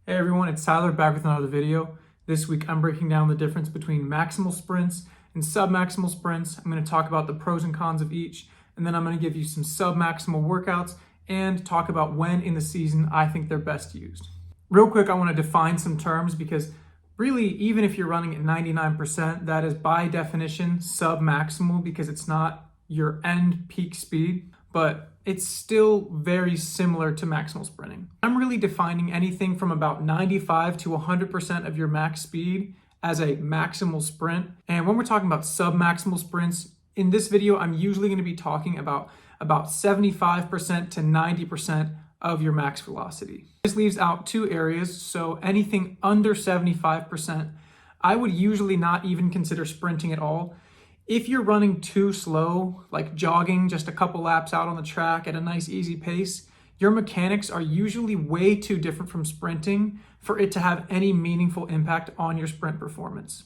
Hey everyone, it's Tyler back with another video. This week I'm breaking down the difference between maximal sprints and submaximal sprints. I'm going to talk about the pros and cons of each, and then I'm going to give you some submaximal workouts and talk about when in the season I think they're best used. Real quick, I want to define some terms because really, even if you're running at 99%, that is by definition submaximal because it's not your end peak speed, but it's still very similar to maximal sprinting. I'm really defining anything from about 95 to 100% of your max speed as a maximal sprint. And when we're talking about submaximal sprints, in this video, I'm usually going to be talking about 75% to 90% of your max velocity. This leaves out two areas. So anything under 75%, I would usually not even consider sprinting at all. If you're running too slow, like jogging just a couple laps out on the track at a nice easy pace, your mechanics are usually way too different from sprinting for it to have any meaningful impact on your sprint performance.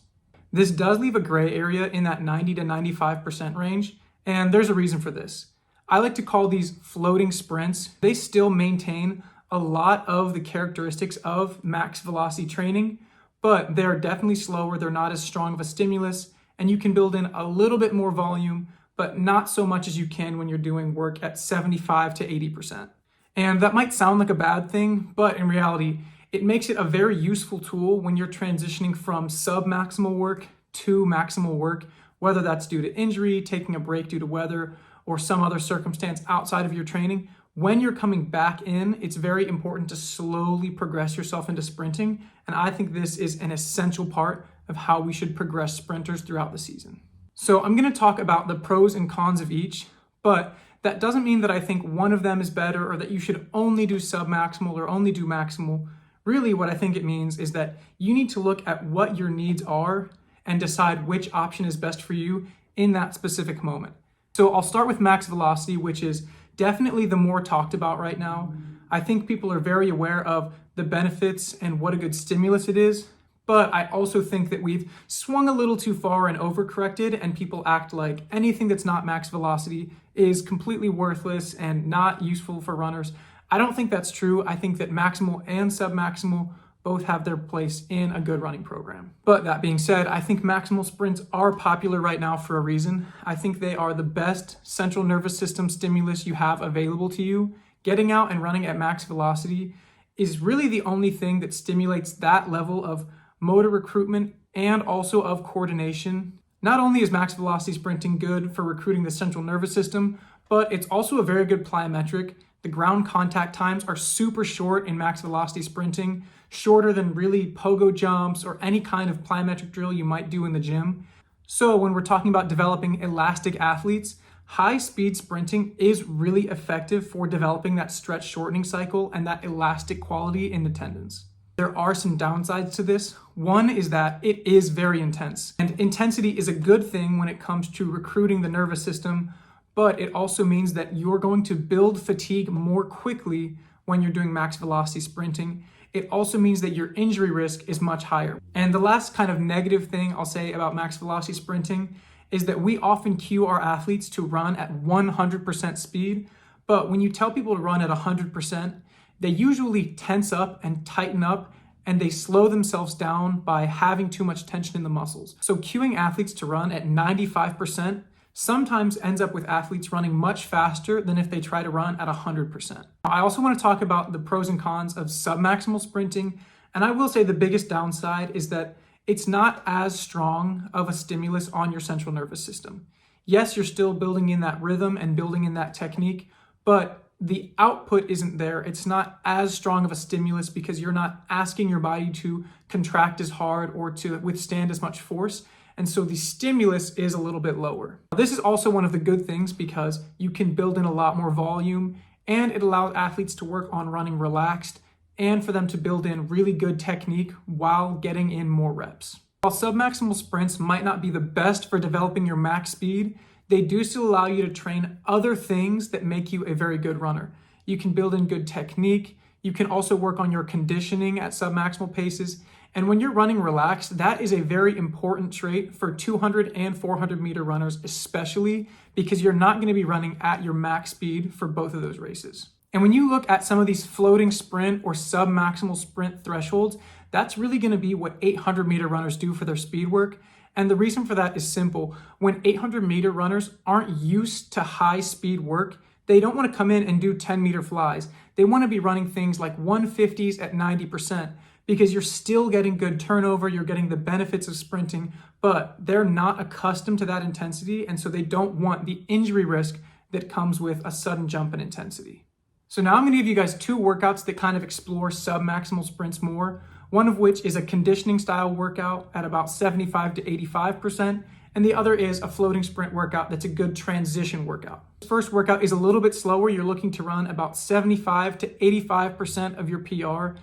This does leave a gray area in that 90 to 95% range, and there's a reason for this. I like to call these floating sprints. They still maintain a lot of the characteristics of max velocity training, but they're definitely slower. They're not as strong of a stimulus, and you can build in a little bit more volume, but not so much as you can when you're doing work at 75 to 80%. And that might sound like a bad thing, but in reality, it makes it a very useful tool when you're transitioning from submaximal work to maximal work, whether that's due to injury, taking a break due to weather, or some other circumstance outside of your training. When you're coming back in, it's very important to slowly progress yourself into sprinting. And I think this is an essential part of how we should progress sprinters throughout the season. So I'm going to talk about the pros and cons of each, but that doesn't mean that I think one of them is better or that you should only do submaximal or only do maximal. Really, what I think it means is that you need to look at what your needs are and decide which option is best for you in that specific moment. So I'll start with max velocity, which is definitely the more talked about right now. I think people are very aware of the benefits and what a good stimulus it is. But I also think that we've swung a little too far and overcorrected, and people act like anything that's not max velocity is completely worthless and not useful for runners. I don't think that's true. I think that maximal and submaximal both have their place in a good running program. But that being said, I think maximal sprints are popular right now for a reason. I think they are the best central nervous system stimulus you have available to you. Getting out and running at max velocity is really the only thing that stimulates that level of motor recruitment and also of coordination. Not only is max velocity sprinting good for recruiting the central nervous system, but it's also a very good plyometric. The ground contact times are super short in max velocity sprinting, shorter than really pogo jumps or any kind of plyometric drill you might do in the gym. So when we're talking about developing elastic athletes, high speed sprinting is really effective for developing that stretch shortening cycle and that elastic quality in the tendons. There are some downsides to this. One is that it is very intense, and intensity is a good thing when it comes to recruiting the nervous system, but it also means that you're going to build fatigue more quickly when you're doing max velocity sprinting. It also means that your injury risk is much higher. And the last kind of negative thing I'll say about max velocity sprinting is that we often cue our athletes to run at 100% speed, but when you tell people to run at 100%, they usually tense up and tighten up, and they slow themselves down by having too much tension in the muscles. So cueing athletes to run at 95% sometimes ends up with athletes running much faster than if they try to run at 100%. I also want to talk about the pros and cons of submaximal sprinting, and I will say the biggest downside is that it's not as strong of a stimulus on your central nervous system. Yes, you're still building in that rhythm and building in that technique, but the output isn't there. It's not as strong of a stimulus because you're not asking your body to contract as hard or to withstand as much force. And so the stimulus is a little bit lower. This is also one of the good things because you can build in a lot more volume, and it allows athletes to work on running relaxed and for them to build in really good technique while getting in more reps. While submaximal sprints might not be the best for developing your max speed, they do still allow you to train other things that make you a very good runner. You can build in good technique. You can also work on your conditioning at submaximal paces. And when you're running relaxed, that is a very important trait for 200 and 400 meter runners, especially because you're not going to be running at your max speed for both of those races. And when you look at some of these floating sprint or submaximal sprint thresholds, that's really going to be what 800-meter runners do for their speed work. And the reason for that is simple. When 800-meter runners aren't used to high speed work, they don't want to come in and do 10-meter flies. They want to be running things like 150s at 90% because you're still getting good turnover, you're getting the benefits of sprinting, but they're not accustomed to that intensity, and so they don't want the injury risk that comes with a sudden jump in intensity. So now I'm going to give you guys two workouts that kind of explore submaximal sprints more, one of which is a conditioning style workout at about 75 to 85%, and the other is a floating sprint workout that's a good transition workout. This first workout is a little bit slower. You're looking to run about 75 to 85% of your PR,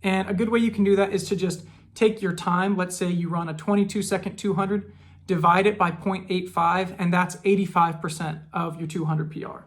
and a good way you can do that is to just take your time. Let's say you run a 22-second 200, divide it by 0.85, and that's 85% of your 200 PR.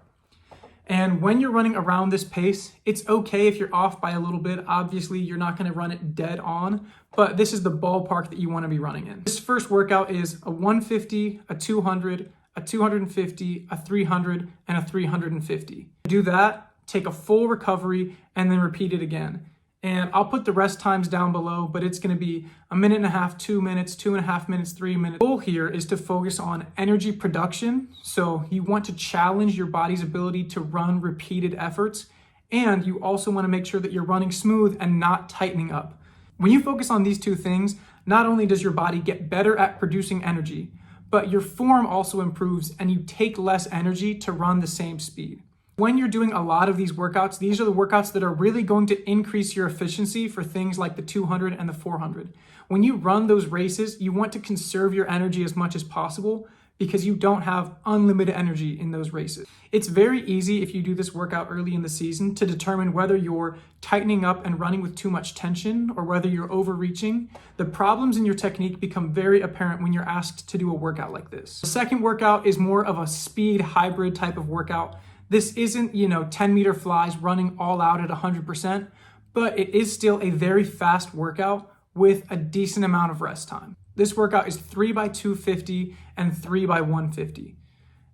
And when you're running around this pace, it's okay if you're off by a little bit. Obviously, you're not going to run it dead on, but this is the ballpark that you want to be running in. This first workout is a 150, a 200, a 250, a 300, and a 350. Do that, take a full recovery, and then repeat it again. And I'll put the rest times down below, but it's going to be 1.5 minutes, 2 minutes, 2.5 minutes, 3 minutes. The goal here is to focus on energy production. So you want to challenge your body's ability to run repeated efforts. And you also want to make sure that you're running smooth and not tightening up. When you focus on these two things, not only does your body get better at producing energy, but your form also improves and you take less energy to run the same speed. When you're doing a lot of these workouts, these are the workouts that are really going to increase your efficiency for things like the 200 and the 400. When you run those races, you want to conserve your energy as much as possible because you don't have unlimited energy in those races. It's very easy if you do this workout early in the season to determine whether you're tightening up and running with too much tension or whether you're overreaching. The problems in your technique become very apparent when you're asked to do a workout like this. The second workout is more of a speed hybrid type of workout. This isn't, 10-meter flies running all out at 100%, but it is still a very fast workout with a decent amount of rest time. This workout is 3 by 250 and 3 by 150.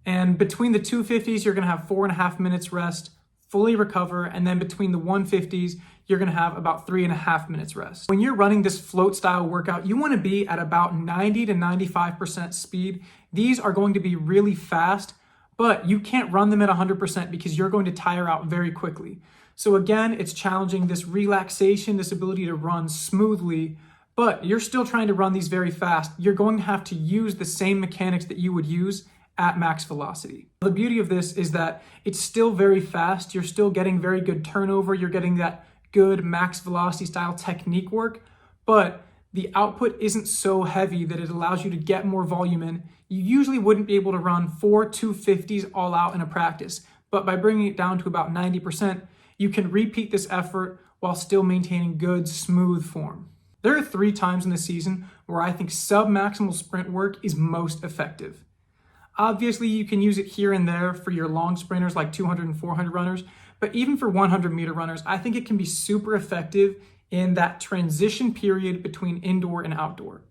And between the 250s, you're going to have 4.5 minutes rest, fully recover, and then between the 150s, you're going to have about 3.5 minutes rest. When you're running this float style workout, you want to be at about 90 to 95% speed. These are going to be really fast, but you can't run them at 100% because you're going to tire out very quickly. So again, it's challenging this relaxation, this ability to run smoothly, but you're still trying to run these very fast. You're going to have to use the same mechanics that you would use at max velocity. The beauty of this is that it's still very fast. You're still getting very good turnover. You're getting that good max velocity style technique work, but the output isn't so heavy that it allows you to get more volume in. You usually wouldn't be able to run 4 250s all out in a practice, but by bringing it down to about 90%, you can repeat this effort while still maintaining good, smooth form. There are 3 times in the season where I think submaximal sprint work is most effective. Obviously, you can use it here and there for your long sprinters like 200 and 400 runners, but even for 100-meter runners, I think it can be super effective in that transition period between indoor and outdoor.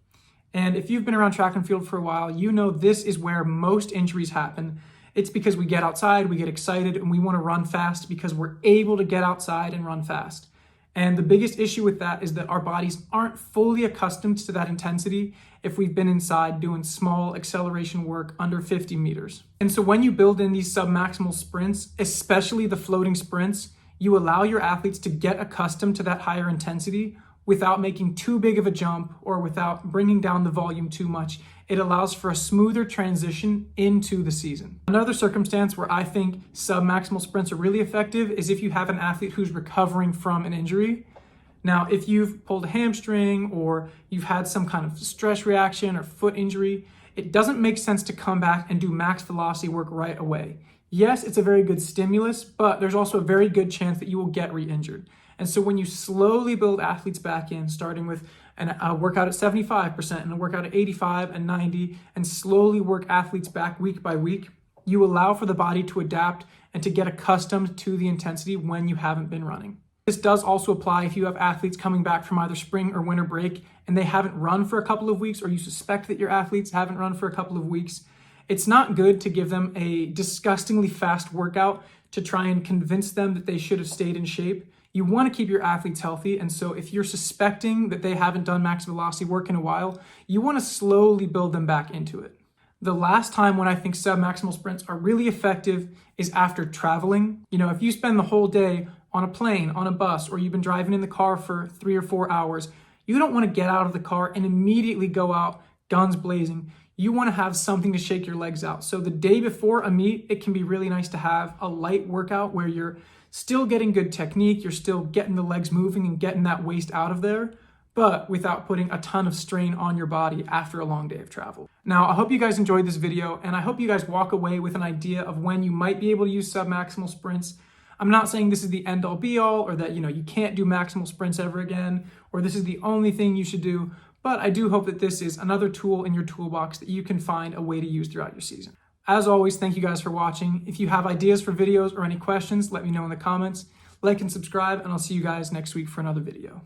And if you've been around track and field for a while, you know this is where most injuries happen. It's because we get outside, we get excited, and we want to run fast because we're able to get outside and run fast. And the biggest issue with that is that our bodies aren't fully accustomed to that intensity if we've been inside doing small acceleration work under 50 meters. And so when you build in these submaximal sprints, especially the floating sprints, you allow your athletes to get accustomed to that higher intensity without making too big of a jump or without bringing down the volume too much. It allows for a smoother transition into the season. Another circumstance where I think submaximal sprints are really effective is if you have an athlete who's recovering from an injury. Now, if you've pulled a hamstring or you've had some kind of stress reaction or foot injury, it doesn't make sense to come back and do max velocity work right away. Yes, it's a very good stimulus, but there's also a very good chance that you will get re-injured. And so when you slowly build athletes back in, starting with a workout at 75% and a workout at 85 and 90, and slowly work athletes back week by week, you allow for the body to adapt and to get accustomed to the intensity when you haven't been running. This does also apply if you have athletes coming back from either spring or winter break and they haven't run for a couple of weeks, or you suspect that your athletes haven't run for a couple of weeks. It's not good to give them a disgustingly fast workout to try and convince them that they should have stayed in shape. You want to keep your athletes healthy, and so if you're suspecting that they haven't done max velocity work in a while, you want to slowly build them back into it. The last time when I think submaximal sprints are really effective is after traveling. If you spend the whole day on a plane, on a bus, or you've been driving in the car for 3 or 4 hours, you don't want to get out of the car and immediately go out guns blazing. You want to have something to shake your legs out. So the day before a meet, it can be really nice to have a light workout where you're still getting good technique, you're still getting the legs moving and getting that waste out of there, but without putting a ton of strain on your body after a long day of travel. Now, I hope you guys enjoyed this video, and I hope you guys walk away with an idea of when you might be able to use submaximal sprints. I'm not saying this is the end all be all, or that you can't do maximal sprints ever again, or this is the only thing you should do, but I do hope that this is another tool in your toolbox that you can find a way to use throughout your season. As always, thank you guys for watching. If you have ideas for videos or any questions, let me know in the comments. Like and subscribe, and I'll see you guys next week for another video.